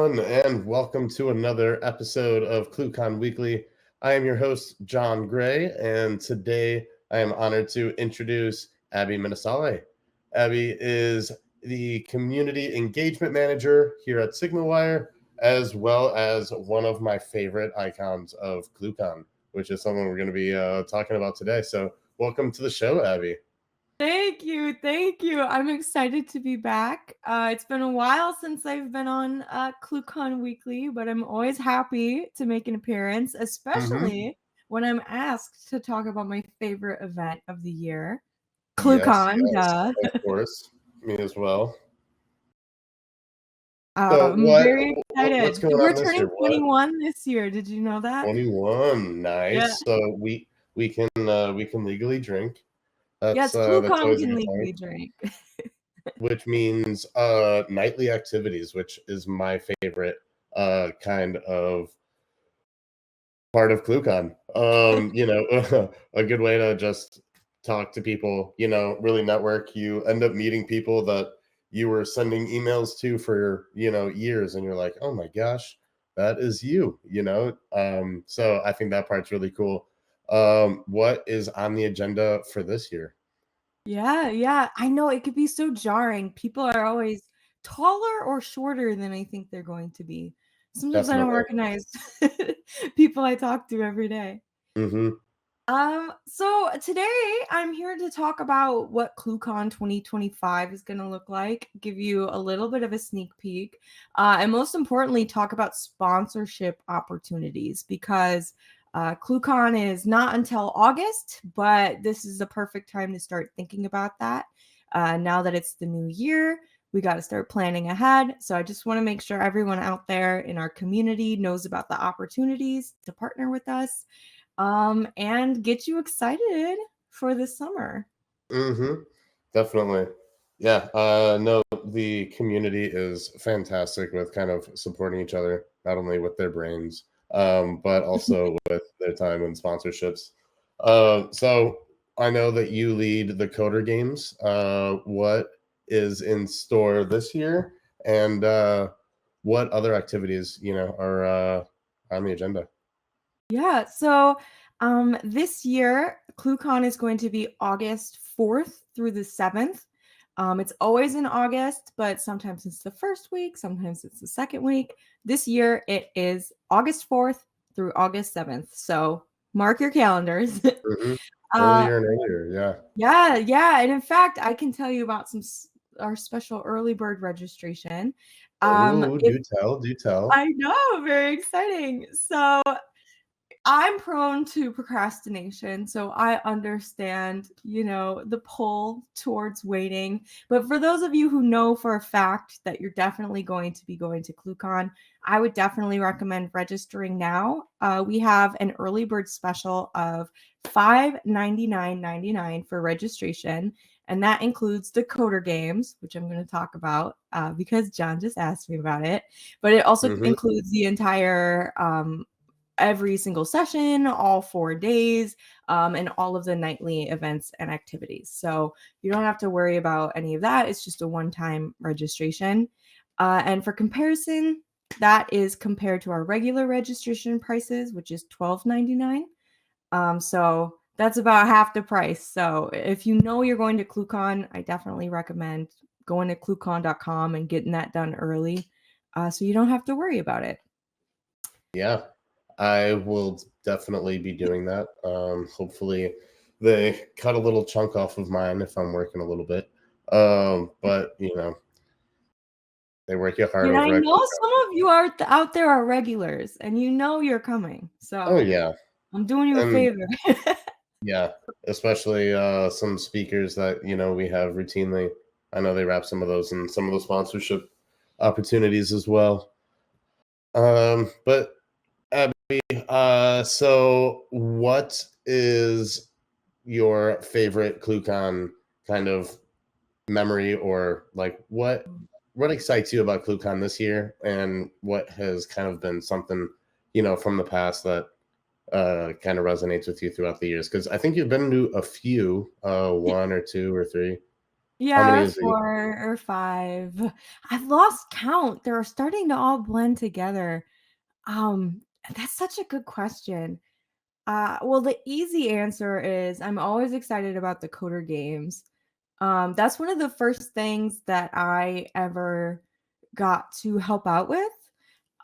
everyone, and welcome to another episode of ClueCon Weekly. I am your host, Jon Gray, and today I am honored to introduce Abbi Minessale. Abbi is the Community Engagement Manager here at SigmaWire, as well as one of my favorite icons of ClueCon, which is something we're going to be talking about today. So welcome to the show, Abbi. Thank you. I'm excited to be back. It's been a while since I've been on ClueCon Weekly, but I'm always happy to make an appearance, especially when I'm asked to talk about my favorite event of the year, ClueCon. Yes, of course. Me as well. I'm very excited. What's going We're on this turning year? 21 this year. Did you know that? 21, nice. Yeah. So we can legally drink. Yes, That's ClueCon can legally drink. Which means nightly activities, which is my favorite kind of part of ClueCon. A good way to just talk to people, really network. You end up meeting people that you were sending emails to for, years, and you're like, oh my gosh, that is you, so I think that part's really cool. What is on the agenda for this year? Yeah. I know it could be so jarring. People are always taller or shorter than I think they're going to be. Sometimes I don't recognize people I talk to every day. Mm-hmm. So today I'm here to talk about what ClueCon 2025 is going to look like, give you a little bit of a sneak peek, and most importantly, talk about sponsorship opportunities because ClueCon is not until August, but this is the perfect time to start thinking about that. Now that it's the new year, we got to start planning ahead. So I just want to make sure everyone out there in our community knows about the opportunities to partner with us. And get you excited for the summer. Mm-hmm. Definitely. Yeah. No, the community is fantastic with kind of supporting each other, not only with their brains, but also with their time and sponsorships. So I know that you lead the Coder Games. What is in store this year, and what other activities, are on the agenda? Yeah. So this year, ClueCon is going to be August 4th through the 7th. It's always in August, but sometimes it's the first week, sometimes it's the second week. This year, it is August 4th through August 7th. So mark your calendars. Mm-hmm. Earlier and earlier, yeah. Yeah. And in fact, I can tell you about our special early bird registration. Do tell. I know, very exciting. So I'm prone to procrastination, so I understand, the pull towards waiting. But for those of you who know for a fact that you're definitely going to be going to ClueCon, I would definitely recommend registering now. We have an early bird special of $599.99 for registration, and that includes the Coder Games, which I'm going to talk about because Jon just asked me about it. But it also includes the entire every single session, all 4 days, and all of the nightly events and activities. So you don't have to worry about any of that. It's just a one-time registration. And for comparison, that is compared to our regular registration prices, which is $12.99. So that's about half the price. So if you know you're going to ClueCon, I definitely recommend going to ClueCon.com and getting that done early, so you don't have to worry about it. Yeah. I will definitely be doing that. Hopefully they cut a little chunk off of mine if I'm working a little bit. But they work you hard. And I know some of you are out there are regulars, and you're coming. So yeah, I'm doing you a favor. Yeah, especially some speakers that we have routinely. I know they wrap some of those in some of the sponsorship opportunities as well. But Abbi, so what is your favorite ClueCon kind of memory, or like what excites you about ClueCon this year, and what has kind of been something from the past that kind of resonates with you throughout the years? Because I think you've been to a few, one or two or three. How many Yeah, is he? 4 or 5. I've lost count. They're starting to all blend together. Um, that's such a good question. Well, the easy answer is I'm always excited about the coder games. That's one of the first things that I ever got to help out with.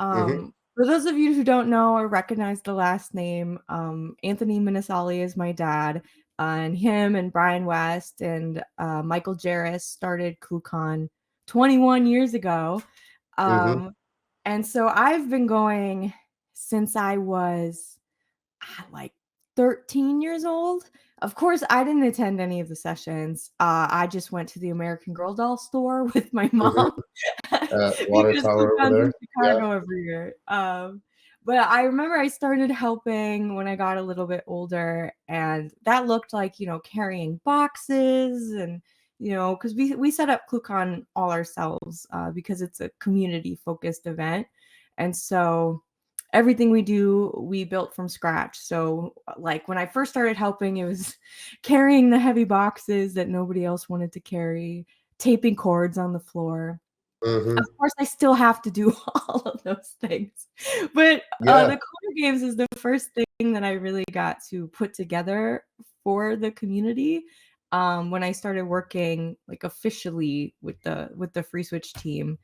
Mm-hmm. For those of you who don't know or recognize the last name, Anthony Minessale is my dad, and him and Brian West and Michael Jarris started ClueCon 21 years ago. Mm-hmm. And so I've been going since I was like 13 years old. Of course, I didn't attend any of the sessions. I just went to the American Girl doll store with my Mm-hmm. mom Water because tower over ClueCon's in there. Yeah. Chicago every year. But I remember I started helping when I got a little bit older, and that looked like, carrying boxes and, because we set up ClueCon all ourselves because it's a community focused event. And so everything we do, we built from scratch. So, like when I first started helping, it was carrying the heavy boxes that nobody else wanted to carry, taping cords on the floor. Of Mm-hmm. course, I still have to do all of those things, but Yeah. the coder games is the first thing that I really got to put together for the community. When I started working like officially with the Free Switch team,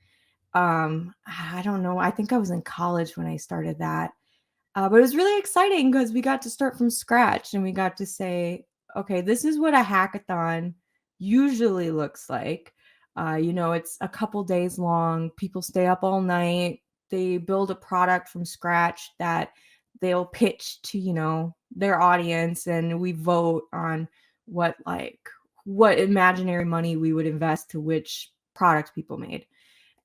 I don't know. I think I was in college when I started that. But it was really exciting because we got to start from scratch and we got to say, okay, this is what a hackathon usually looks like. It's a couple days long. People stay up all night. They build a product from scratch that they'll pitch to, their audience, and we vote on what imaginary money we would invest to which product people made.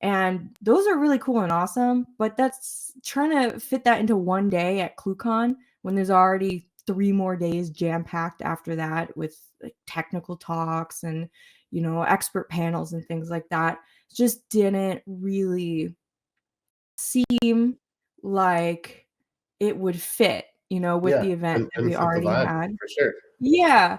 And those are really cool and awesome, but that's trying to fit that into one day at ClueCon when there's already 3 more days jam-packed after that with like technical talks and, expert panels and things like that. Just didn't really seem like it would fit, with Yeah. the event that And we fit the already vibe had. for sure. Yeah.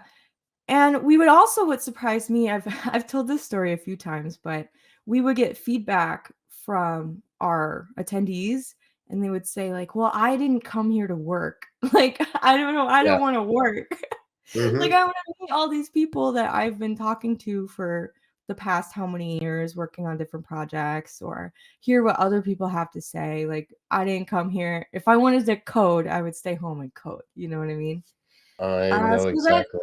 And we would also what surprised me, I've told this story a few times, but we would get feedback from our attendees and they would say like, "Well, I didn't come here to work." Like, I don't know, I Yeah. don't want to work. Like, Mm-hmm. I want to meet all these people that I've been talking to for the past how many years working on different projects or hear what other people have to say. Like, I didn't come here. If I wanted to code, I would stay home and code. You know what I mean? I know So that exactly.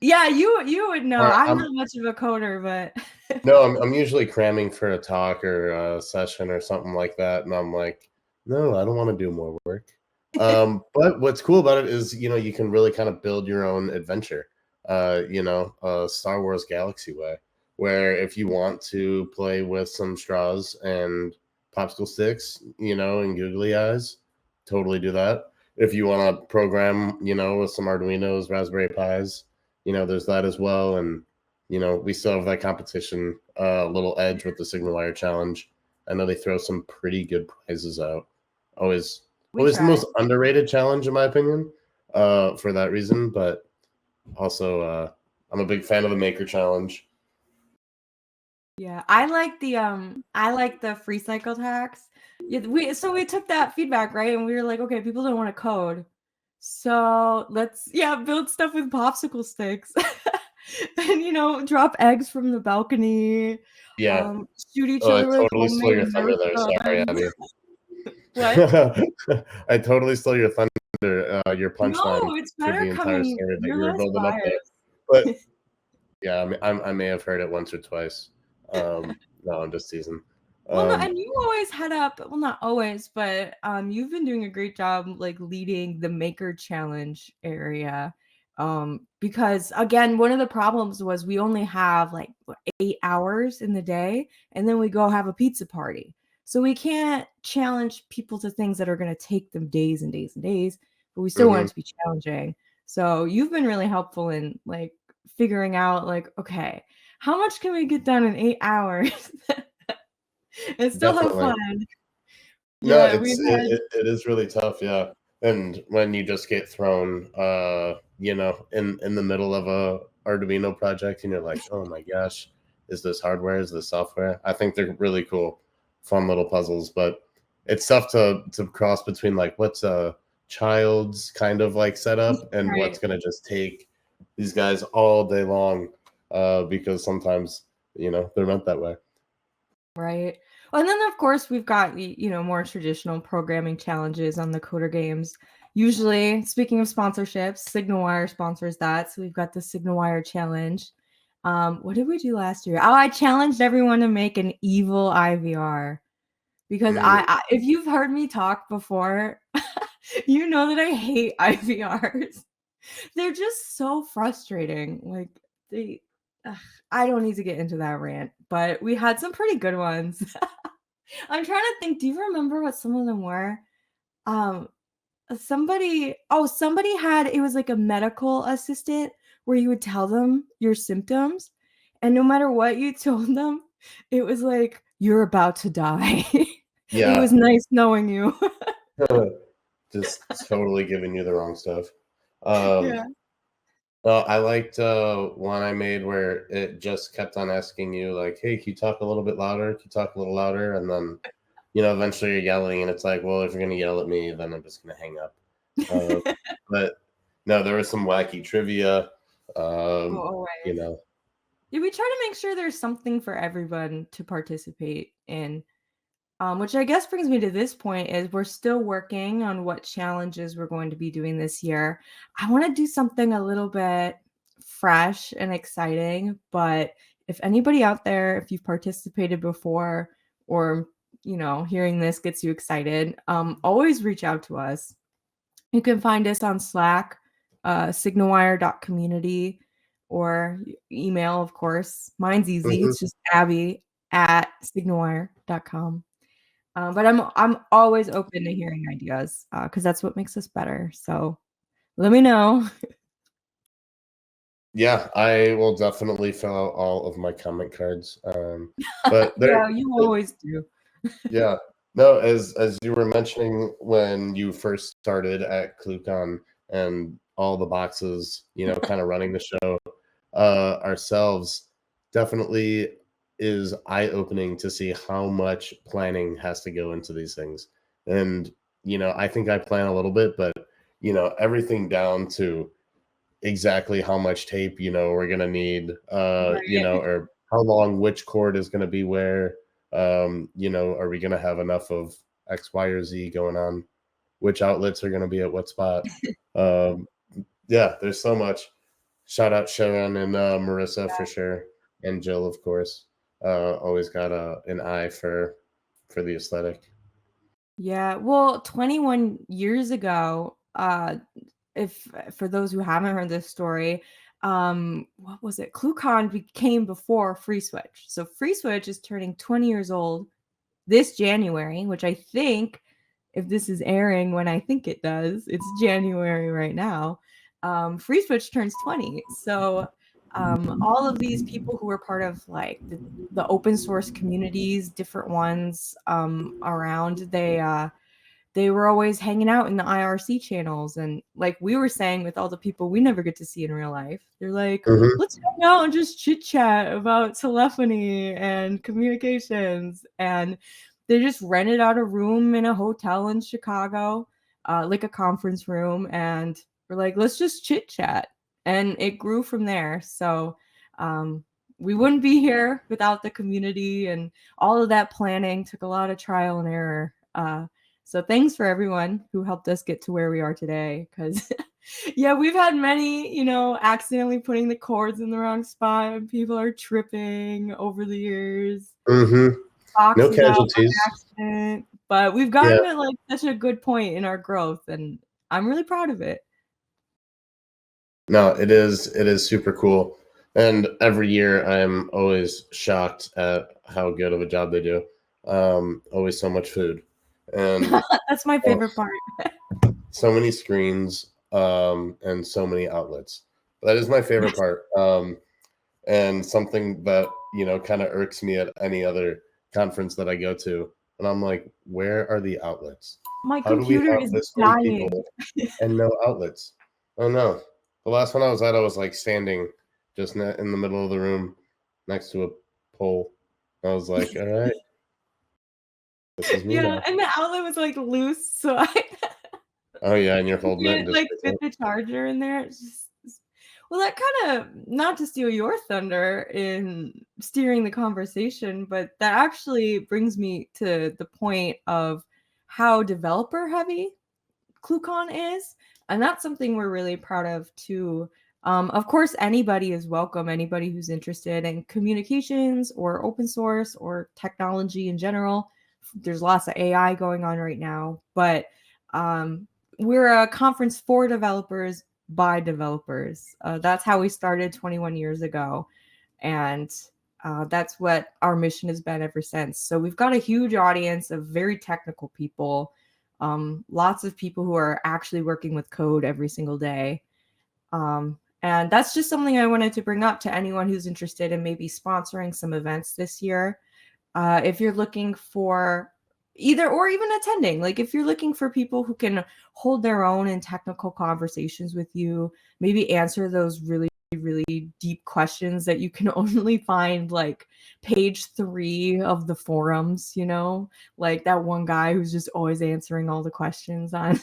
yeah, you would know. Or I'm I'm not much of a coder, but no, I'm usually cramming for a talk or a session or something like that, and I'm like, no, I don't want to do more work. But what's cool about it is, you can really kind of build your own adventure, Star Wars Galaxy way, where if you want to play with some straws and popsicle sticks, and googly eyes, totally do that. If you want to program, with some Arduinos, Raspberry Pis, there's that as well. And we still have that competition, little edge with the Signal Wire Challenge. I know they throw some pretty good prizes out. Always, we always the try. most underrated challenge in my opinion, for that reason. But also, I'm a big fan of the Maker Challenge. Yeah, I like the free cycle tax. Yeah, we took that feedback, right? And we were like, okay, people don't want to code. So let's build stuff with popsicle sticks. And drop eggs from the balcony, Yeah. shoot each Oh, I other with totally stole homemade your thunder Nerf there. Sorry, guns. Abby. What? I totally stole your thunder, your punchline No, it's for better the entire coming. story that You're you were less building up there. biased. But yeah, I may have heard it once or twice. No, I'm just teasing. Well, no, Um, and you always head up, well, not always, but you've been doing a great job like leading the maker challenge area. Because again, one of the problems was we only have like 8 hours in the day, and then we go have a pizza party. So we can't challenge people to things that are going to take them days and days and days, but we still want mhm. it to be challenging. So you've been really helpful in like figuring out like, okay, how much can we get done in 8 hours? And still have Definitely. fun. No, Yeah, we've had it is really tough. Yeah. And when you just get thrown, in the middle of a Arduino project, and you're like, oh my gosh, is this hardware? Is this software? I think they're really cool, fun little puzzles. But it's tough to cross between like what's a child's kind of like setup and what's gonna just take these guys all day long, because sometimes they're meant that way. Right. Well, and then of course we've got more traditional programming challenges on the Coder Games. Usually, speaking of sponsorships, SignalWire sponsors that. So we've got the SignalWire challenge. What did we do last year? Oh, I challenged everyone to make an evil IVR because I if you've heard me talk before, you know that I hate IVRs. They're just so frustrating. Like I don't need to get into that rant, but we had some pretty good ones. I'm trying to think. Do you remember what some of them were? Somebody had, it was like a medical assistant where you would tell them your symptoms, and no matter what you told them, it was like, you're about to die. Yeah. It was nice knowing you. Just totally giving you the wrong stuff. Yeah. Well, I liked one I made where it just kept on asking you, like, hey, can you talk a little bit louder? Can you talk a little louder? And then, eventually you're yelling, and it's like, well, if you're going to yell at me, then I'm just going to hang up. But no, there was some wacky trivia. Yeah, we try to make sure there's something for everyone to participate in. Which I guess brings me to this point is we're still working on what challenges we're going to be doing this year. I want to do something a little bit fresh and exciting, but if anybody out there, if you've participated before or, hearing this gets you excited, always reach out to us. You can find us on Slack, signalwire.community, or email, of course. Mine's easy. It's just abby@signalwire.com. But I'm always open to hearing ideas because that's what makes us better. So let me know. Yeah, I will definitely fill out all of my comment cards. But Yeah, you always do. Yeah. No, as you were mentioning when you first started at ClueCon and all the boxes, kind of running the show ourselves, definitely is eye-opening to see how much planning has to go into these things. And, I think I plan a little bit, but, everything down to exactly how much tape, we're going to need, or how long which cord is going to be where. Are we going to have enough of X, Y, or Z going on? Which outlets are going to be at what spot? Yeah, there's so much. Shout out Sharon and Marissa for sure, and Jill, of course. Always got an eye for the aesthetic. Yeah, well, 21 years ago, if for those who haven't heard this story, what was it? ClueCon became before Free Switch. So Free Switch is turning 20 years old this January, which I think, if this is airing when I think it does, it's January right now. Free Switch turns 20. So all of these people who were part of like the open source communities, different ones around, they were always hanging out in the IRC channels. And like we were saying, with all the people we never get to see in real life, they're like, let's hang out and just chit chat about telephony and communications. And they just rented out a room in a hotel in Chicago, like a conference room. And we're like, let's just chit chat. And it grew from there. So we wouldn't be here without the community, and all of that planning took a lot of trial and error. So thanks for everyone who helped us get to where we are today. Because, yeah, we've had many, accidentally putting the cords in the wrong spot, and people are tripping over the years. No casualties. Accident, but we've gotten to like such a good point in our growth, and I'm really proud of it. No, it is super cool. And every year I'm always shocked at how good of a job they do. Always so much food. And that's my favorite part. So many screens, and so many outlets. That is my favorite part. And something that, kind of irks me at any other conference that I go to. And I'm like, where are the outlets? My How do we computer have is this many dying. people and no outlets? Oh no. The last one I was at, I was like standing just in the middle of the room next to a pole. I was like, all right, this is me Yeah, now. and the outlet was like loose, so I Oh yeah, and you're holding it and can't just like fit the charger in there. It's just well, that kind of, not to steal your thunder in steering the conversation, but that actually brings me to the point of how developer heavy ClueCon is. And that's something we're really proud of too. Of course, anybody is welcome, anybody who's interested in communications or open source or technology in general. There's lots of AI going on right now, but we're a conference for developers by developers. That's how we started 21 years ago. And that's what our mission has been ever since. So we've got a huge audience of very technical people, lots of people who are actually working with code every single day. And that's just something I wanted to bring up to anyone who's interested in maybe sponsoring some events this year. If you're looking for either or even attending, like if you're looking for people who can hold their own in technical conversations with you, maybe answer those really deep questions that you can only find like page 3 of the forums, like that one guy who's just always answering all the questions on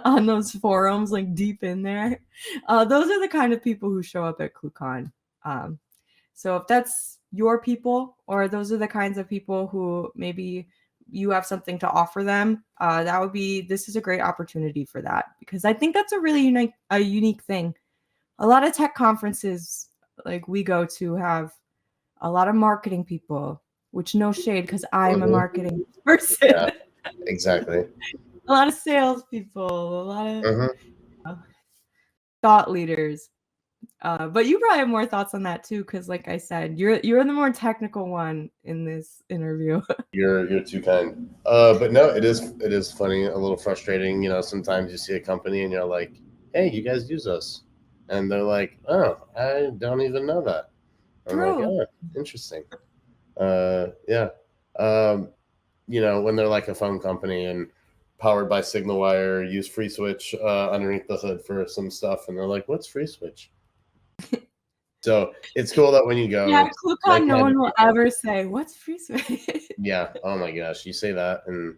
on those forums, like deep in there. Those are the kind of people who show up at ClueCon. So if that's your people, or those are the kinds of people who maybe you have something to offer them, this is a great opportunity for that, because I think that's a really unique thing. A lot of tech conferences like we go to have a lot of marketing people, which no shade, because I'm a marketing person. Yeah, exactly. A lot of salespeople, a lot of thought leaders. But you probably have more thoughts on that too, because like I said, you're the more technical one in this interview. You're too kind. But no, it is funny, a little frustrating. Sometimes you see a company and you're like, "Hey, you guys use us," and they're like, "Oh, I don't even know that." I'm like, True. "Oh, interesting." Yeah. When they're like a phone company and powered by SignalWire, use FreeSwitch underneath the hood for some stuff, and they're like, "What's FreeSwitch?" So it's cool that when you go, Yeah, ClueCon, no one will people, ever say, "What's FreeSwitch?" yeah. Oh my gosh, you say that, and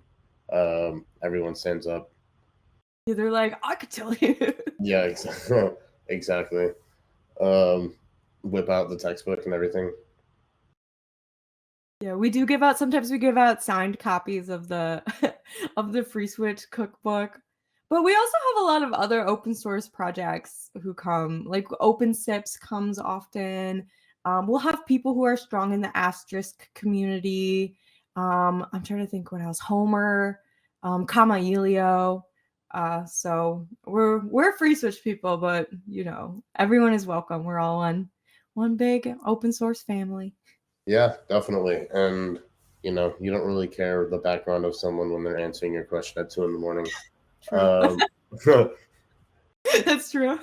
everyone stands up. They're like, "I could tell you." Yeah, exactly. Exactly. Whip out the textbook and everything. Yeah, sometimes we give out signed copies of the of the FreeSwitch cookbook. But we also have a lot of other open source projects who come, like OpenSIPs comes often. We'll have people who are strong in the asterisk community. I'm trying to think what else. Homer, Kamailio. So we're FreeSwitch people, but everyone is welcome. We're all one big open source family. Yeah, definitely. And you don't really care the background of someone when they're answering your question at 2 a.m. True. That's true.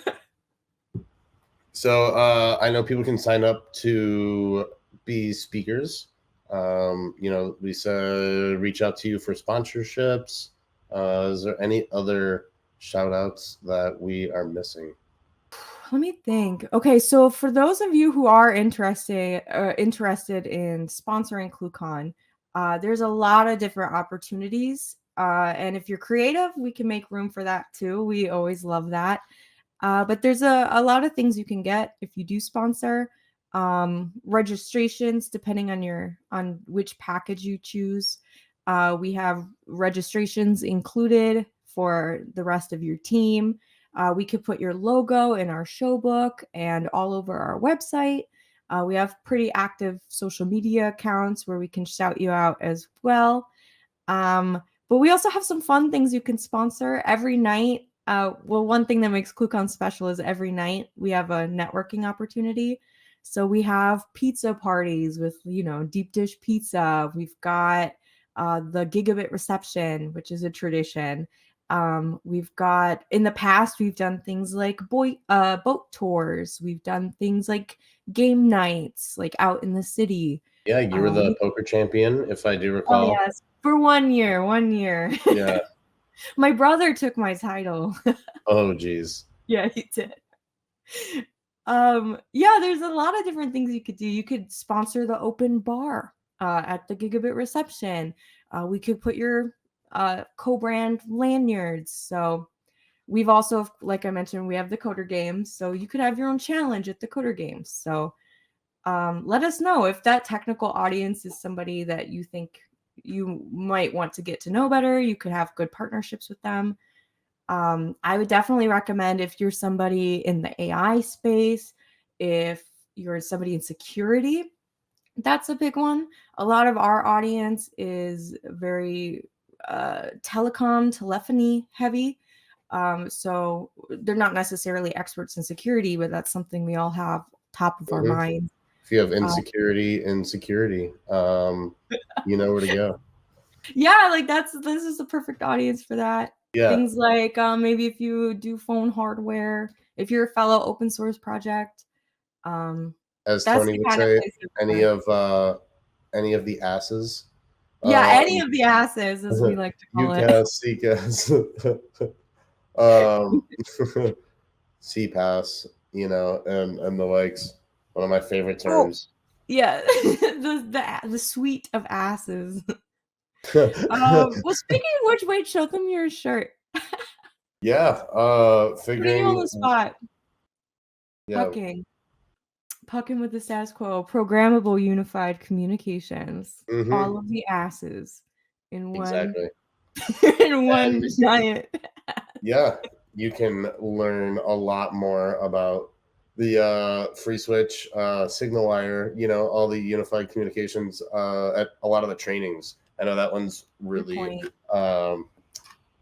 So I know people can sign up to be speakers. Lisa, reach out to you for sponsorships. Is there any other shout outs that we are missing? Let me think. Okay, so for those of you who are interested in sponsoring ClueCon, there's a lot of different opportunities. And if you're creative, we can make room for that too. We always love that. But there's a lot of things you can get if you do sponsor. Registrations, depending on which package you choose. We have registrations included for the rest of your team. We could put your logo in our show book and all over our website. We have pretty active social media accounts where we can shout you out as well. But we also have some fun things you can sponsor every night. One thing that makes ClueCon special is every night we have a networking opportunity. So we have pizza parties with, deep dish pizza. We've got the gigabit reception, which is a tradition. We've got, in the past, we've done things like boat tours. We've done things like game nights, like out in the city. Yeah, you were the poker champion, if I do recall. Oh yes, for 1 year. 1 year. Yeah. My brother took my title. Oh, geez. Yeah, he did. Yeah, there's a lot of different things you could do. You could sponsor the open bar at the Gigabit reception. We could put your co-brand lanyards. So we've also, like I mentioned, we have the Coder Games. So you could have your own challenge at the Coder Games. So let us know if that technical audience is somebody that you think you might want to get to know better. You could have good partnerships with them. I would definitely recommend if you're somebody in the AI space, if you're somebody in security, that's a big one. A lot of our audience is very telephony heavy. So they're not necessarily experts in security, but that's something we all have top of our minds. If you have insecurity in security, you know where to go. Yeah, like this is the perfect audience for that. Yeah. Things like maybe if you do phone hardware, if you're a fellow open source project, as that's Tony the would kind of say, place to any of the asses. Yeah, any of the asses, as we like to call it. UCAS, CCAS, CPAS, you know, and the likes. One of my favorite terms. Yeah, the suite of asses. Well, speaking of which, wait, show them your shirt. Yeah, Putting you on the spot. Yeah. Pucking with the status quo. Programmable unified communications. Mm-hmm. All of the asses in one. Exactly. In one giant. Yeah, you can learn a lot more about the FreeSwitch, SignalWire, you know, all the unified communications at a lot of the trainings. I know that one's really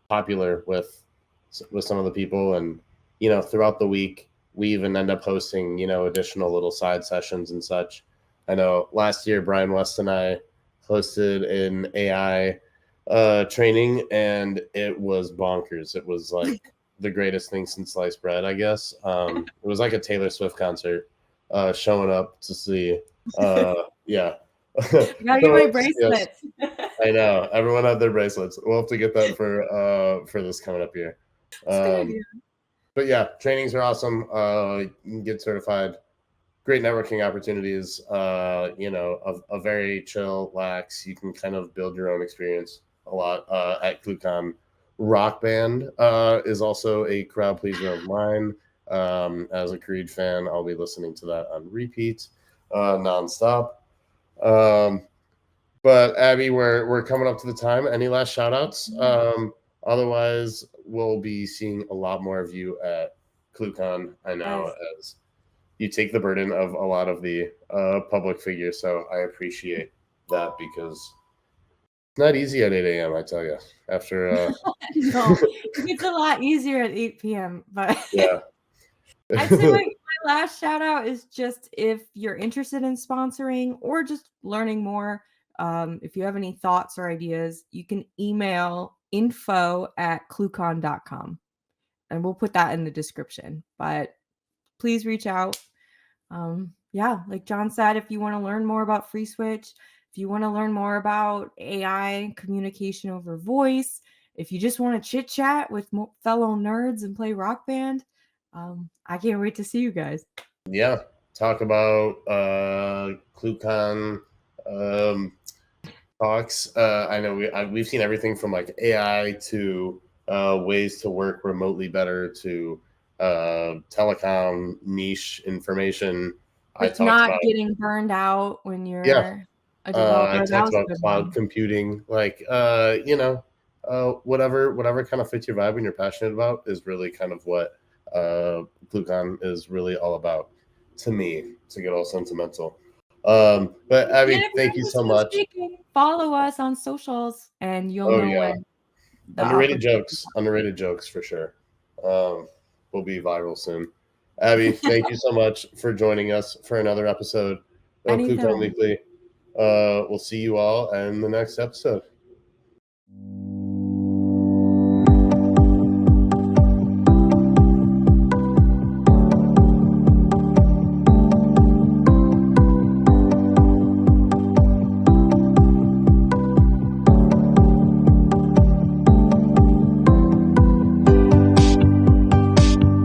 popular with some of the people, and you know, throughout the week we even end up hosting, you know, additional little side sessions and such. I know last year Brian West and I hosted an AI training, and it was bonkers. It was like the greatest thing since sliced bread, I guess. It was like a Taylor Swift concert, showing up to see. Yeah. Gotta get my bracelets. Yes. I know. Everyone had their bracelets. We'll have to get that for this coming up here. But yeah, trainings are awesome. You can get certified. Great networking opportunities. You know, a very chill, lax. You can kind of build your own experience a lot at ClueCon. Rock Band is also a crowd pleaser of mine. As a Creed fan, I'll be listening to that on repeat, nonstop. But Abby, we're coming up to the time. Any last shout outs? Otherwise, we'll be seeing a lot more of you at ClueCon. I know, as you take the burden of a lot of the public figures, so I appreciate that, because it's not easy at 8 a.m. I tell you. After no, it's a lot easier at 8 p.m. But yeah, I'd say my last shout out is just if you're interested in sponsoring or just learning more. If you have any thoughts or ideas, you can email info@cluecon.com, and we'll put that in the description. But please reach out. Yeah, like Jon said, if you want to learn more about FreeSwitch, if you want to learn more about AI communication over voice, if you just want to chit chat with fellow nerds and play Rock Band, I can't wait to see you guys. Yeah, talk about ClueCon talks. I know we've seen everything from like AI to ways to work remotely better to telecom niche information. Like not getting burned out when you're a developer. I talked about cloud computing, like you know, whatever kind of fits your vibe and you're passionate about is really kind of what ClueCon is really all about to me, to get all sentimental. But Abby, thank you so much. Follow us on socials and you'll know when. Underrated jokes for sure. Will be viral soon. Abby, thank you so much for joining us for another episode of ClueCon Weekly. We'll see you all in the next episode.